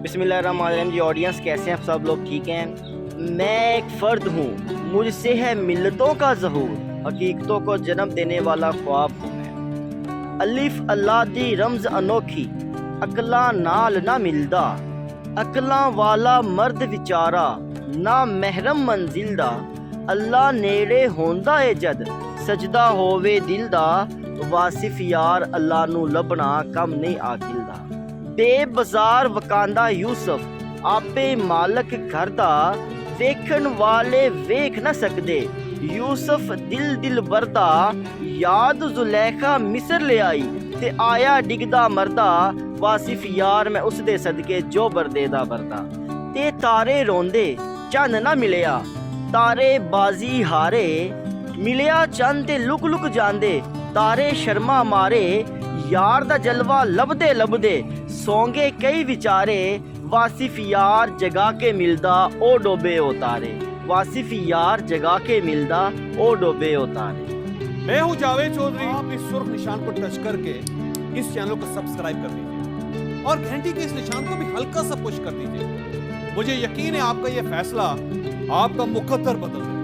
बिस्मिल्लाहिर्रहमानिर्रहीम जी। ऑडियंस कैसे हैं आप सब लोग? ठीक हैं। मैं एक फ़र्द हूँ, मुझसे है मिल्लतों का ज़हूर, हकीकतों को जन्म देने वाला ख्वाब हूँ मैं। अलिफ अल्लाह दी रमज़ अनोखी, अकला नाल ना मिलदा, अकला वाला मर्द विचारा ना महरम मंजिल दा। अल्लाह नेड़े होंदा ए जद सजदा होवे दिल दा, वासिफ यार अल्लाह नू लभना कम नहीं आकिल दा। बेबाजार वकांदा यूसुफ आपे मालक घर दा, वेखण वाले वेख न सकदे यूसुफ दिल दिल बरदा। याद जुलैखा मिस्र ले आई ते आया डिगदा मरदा, वासिफ यार मैं उस दे सदके जो बरदे दा बरदा। ते तारे रोंदे चंद ना मिलिया, तारे बाजी हारे मिलिया चंद ते लुक लुक जांदे, तारे शर्मा मारे यार दा जलवा लभदे लभदे सोंगे कई विचारे। वासिफ यार जगा के मिलदा ओ डोबे ओ तारे, वासिफ यार जगा के मिलदा ओ डोबे ओ तारे। मैं हूं जावेद चौधरी। आप इस सुर्ख निशान को टच करके इस चैनल को सब्सक्राइब कर दीजिए और घंटी के इस निशान को भी हल्का सा पुश कर दीजिए। मुझे यकीन है आपका यह फैसला आपका मुकद्दर बदल देगा।